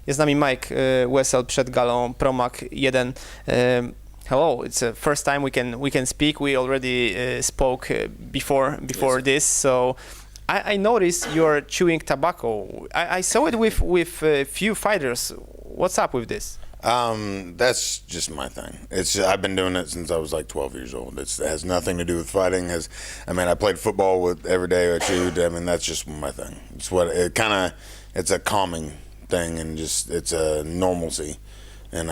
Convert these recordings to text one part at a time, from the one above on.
Jest z nami Mike Wessel przed galą PROMMAC 1. Hello, it's the first time we can speak. We already spoke before this, so I noticed you're chewing tobacco. I saw it with few fighters. What's up with this? That's just my thing. I've been doing it since I was like 12 years old. It has nothing to do with fighting. I played football every day I chewed. I mean, that's just my thing. It's a calming thing, and it's a normalcy. And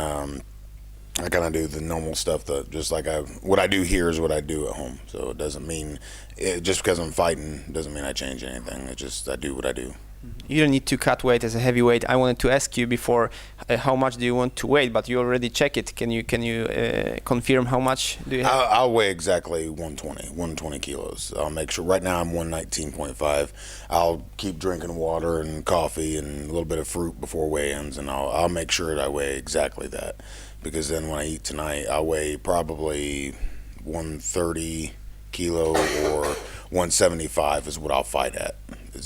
I kind of do the normal stuff that what I do here is what I do at home. So it doesn't mean, just because I'm fighting doesn't mean I change anything. I do what I do. You don't need to cut weight as a heavyweight. I wanted to ask you before, how much do you want to weigh? But you already check it. Can you confirm how much do you have? I'll weigh exactly 120 kilos. I'll make sure. Right now I'm 119.5. I'll keep drinking water and coffee and a little bit of fruit before weigh-ins, and I'll make sure that I weigh exactly that. Because then when I eat tonight, I'll weigh probably 130 kilo or 175 is what I'll fight at.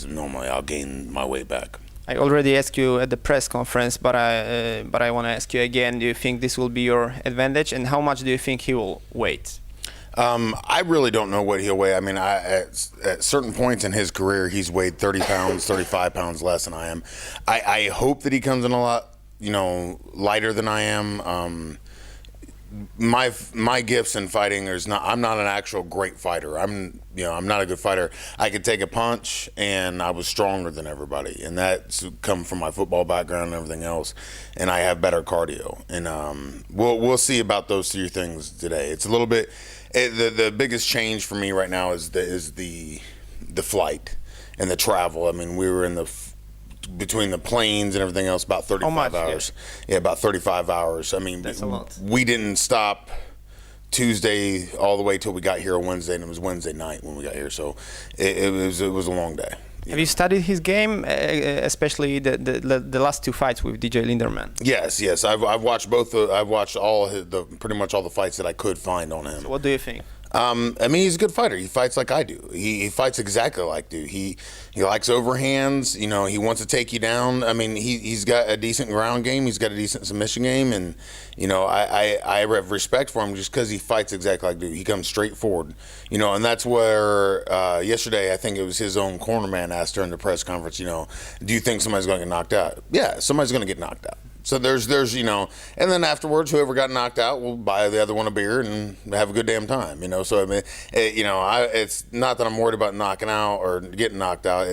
Normally I'll gain my weight back. I already asked you at the press conference, but I want to ask you again. Do you think this will be your advantage, and how much do you think he will weigh? I really don't know what he'll weigh. I mean, at certain points in his career, he's weighed 30 pounds, 35 pounds less than I am. I hope that he comes in a lot, lighter than I am. My gifts in fighting I'm not an actual great fighter. I'm not a good fighter. I could take a punch, and I was stronger than everybody, and that's come from my football background and everything else. And I have better cardio, and we'll see about those three things today. It's a little bit the biggest change for me right now is the flight and the travel. I mean, we were in between the planes and everything else, about 35 hours. Yeah, about 35 hours. I mean, that's a lot. We didn't stop Tuesday all the way till we got here on Wednesday, and it was Wednesday night when we got here. So it was a long day. Have you studied his game, especially the last two fights with DJ Linderman? Yes. I've watched both. I've watched pretty much all the fights that I could find on him. So what do you think? I mean, he's a good fighter. He fights like I do. He fights exactly like I do. He likes overhands. He wants to take you down. I mean, he's got a decent ground game. He's got a decent submission game, and I have respect for him just because he fights exactly like I do. He comes straight forward. And that's where yesterday I think it was his own cornerman asked during the press conference. Do you think somebody's going to get knocked out? Yeah, somebody's going to get knocked out. So there's and then afterwards, whoever got knocked out will buy the other one a beer and have a good damn time. So I mean, it's not that I'm worried about knocking out or getting knocked out.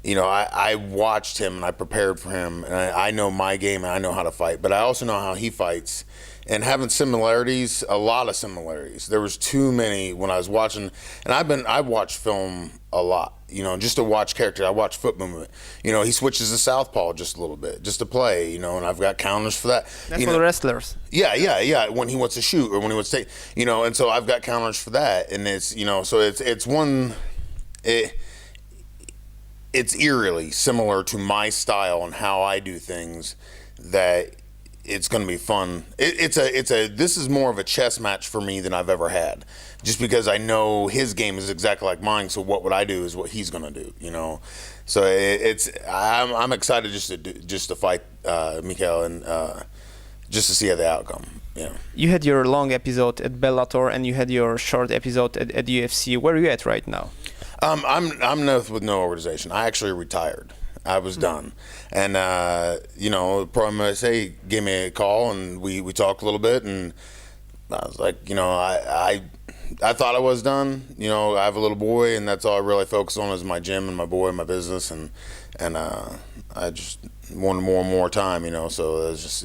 I watched him and I prepared for him, and I know my game and I know how to fight, but I also know how he fights. And having similarities, a lot of similarities. There was too many when I was watching, and I watched film a lot, just to watch characters. I watch foot movement. He switches to southpaw just a little bit, just to play, and I've got counters for that. That's for the wrestlers. Yeah. When he wants to shoot or when he wants to take, and so I've got counters for that. And it's, so it's eerily similar to my style and how I do things that it's going to be fun. This is more of a chess match for me than I've ever had, just because I know his game is exactly like mine. So what would I do is what he's going to do, So I'm excited just to fight Michał and just to see how the outcome. Yeah. You had your long episode at Bellatorze and you had your short episode at UFC. Where are you at right now? I'm with no organization. I actually retired. I was done, and PROMMAC gave me a call, and we talked a little bit, and I was like, I thought I was done. I have a little boy, and that's all I really focus on is my gym and my boy and my business, and I just wanted more and more time. So it was just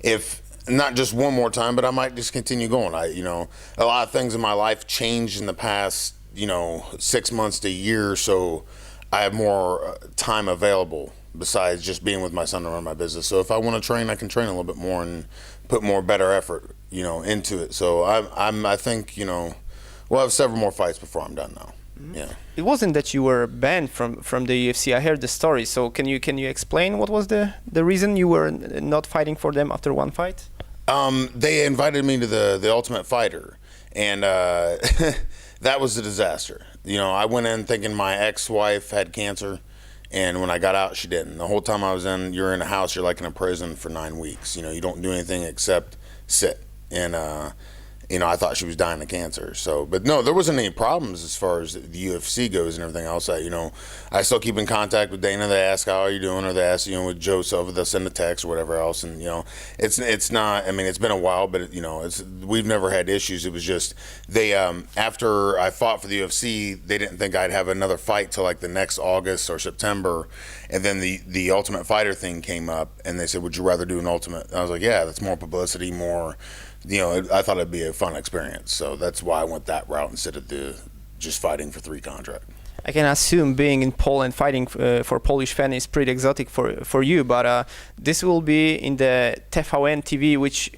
if not just one more time, but I might just continue going. A lot of things in my life changed in the past 6 months to a year, so I have more time available besides just being with my son to run my business. So if I want to train, I can train a little bit more and put more better effort, into it. So I think, we'll have several more fights before I'm done now. Mm-hmm. Yeah. It wasn't that you were banned from the UFC. I heard the story. So can you explain what was the reason you were not fighting for them after one fight? They invited me to the Ultimate Fighter, and that was a disaster. I went in thinking my ex-wife had cancer, And when I got out, she didn't. The whole time I was in, you're in a house, you're like in a prison for 9 weeks. You know, you don't do anything except sit. And, you know, I thought she was dying of cancer. So, but no, there wasn't any problems as far as the UFC goes and everything else. You know, I still keep in contact with Dana. They ask, how are you doing? Or they ask, you know, with Joe Silva, they'll send a text or whatever else. And, you know, it's not, I mean, it's been a while, but, you know, we've never had issues. It was just, they, after I fought for the UFC, they didn't think I'd have another fight till like the next August or September. And then the Ultimate Fighter thing came up and they said, would you rather do an Ultimate? And I was like, yeah, that's more publicity, more, you know, I thought it'd be a fun experience, so that's why I went that route instead of just fighting for 3 contract. I can assume being in Poland fighting for Polish fans is pretty exotic for you, but this will be in the TVN TV, which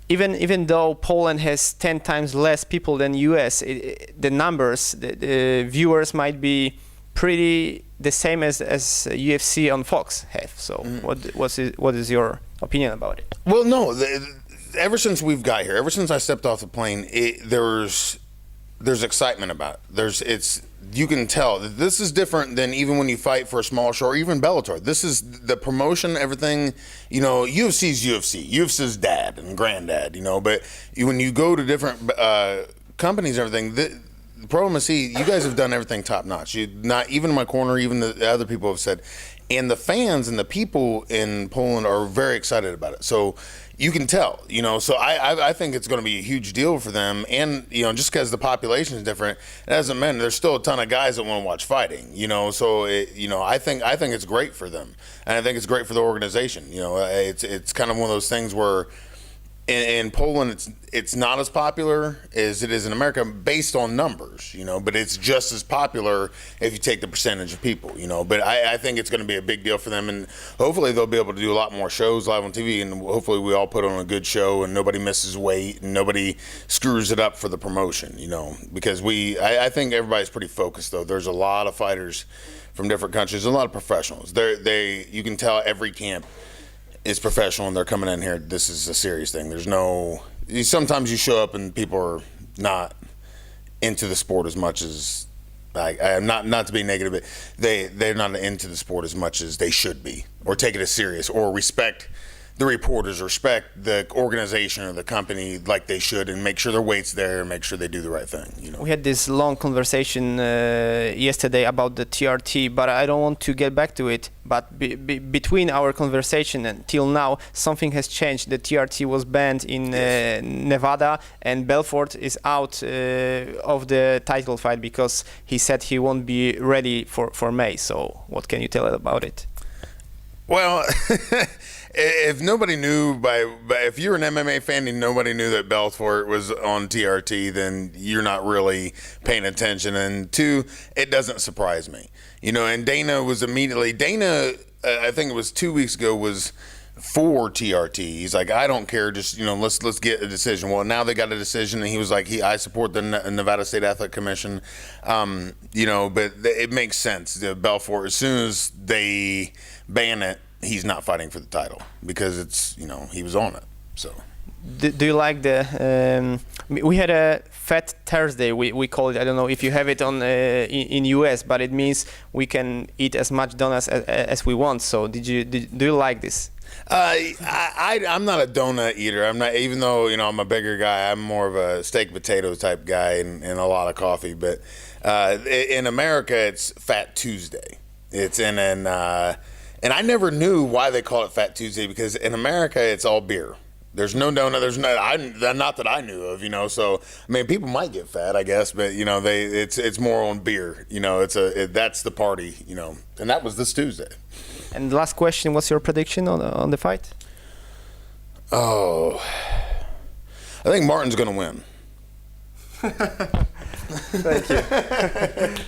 even though Poland has 10 times less people than US, the numbers, the viewers might be pretty the same as UFC on Fox have. So what is your opinion about it? Well, no. Ever since we've got here, ever since I stepped off the plane, there's excitement about it. You can tell that this is different than even when you fight for a small show or even Bellator. This is the promotion, everything. You know, UFC's UFC. UFC's dad and granddad. You know, but when you go to different companies and everything, the PROMMAC, you guys have done everything top notch. Not even in my corner, even the other people have said, and the fans and the people in Poland are very excited about it. So you can tell, you know, so I think it's going to be a huge deal for them. And, you know, just because the population is different, it doesn't mean there's still a ton of guys that want to watch fighting, you know, so, you know, I think it's great for them. And I think it's great for the organization. You know, it's kind of one of those things where in Poland, it's not as popular as it is in America based on numbers, you know, but it's just as popular if you take the percentage of people, you know. But I think it's going to be a big deal for them, and hopefully they'll be able to do a lot more shows live on TV, and hopefully we all put on a good show and nobody misses weight and nobody screws it up for the promotion, you know, because I think everybody's pretty focused, though. There's a lot of fighters from different countries, a lot of professionals. You can tell every camp is professional and they're coming in here. This is a serious thing. Sometimes you show up and people are not into the sport as much as I'm not to be negative, but they're not into the sport as much as they should be, or take it as serious, or respect the reporters, respect the organization or the company like they should, and make sure their weight's there and make sure they do the right thing. You know, we had this long conversation yesterday about the TRT, but I don't want to get back to it. But between our conversation until now, something has changed. The TRT was banned in Nevada, and Belfort is out of the title fight because he said he won't be ready for May. So what can you tell about it? Well, if nobody knew, if you're an MMA fan and nobody knew that Belfort was on TRT, then you're not really paying attention. And 2, it doesn't surprise me. You know, and Dana, I think it was 2 weeks ago, was for TRT. He's like, I don't care, just, you know, let's get a decision. Well, now they got a decision, and he was like, I support the Nevada State Athletic Commission. You know, but it makes sense. The Belfort, as soon as they ban it, he's not fighting for the title because it's, you know, he was on it. So do you like we had a Fat Thursday, we call it. I don't know if you have it on in US, but it means we can eat as much donuts as we want. So do you like this? I'm not a donut eater. I'm not, even though, you know, I'm a bigger guy. I'm more of a steak potato type guy and a lot of coffee. But in America, it's Fat Tuesday. And I never knew why they call it Fat Tuesday, because in America it's all beer. There's no donut. Not that I knew of, you know. So I mean, people might get fat, I guess, but you know, it's more on beer. You know, that's the party, you know. And that was this Tuesday. And the last question: what's your prediction on the fight? Oh, I think Martin's going to win. Thank you.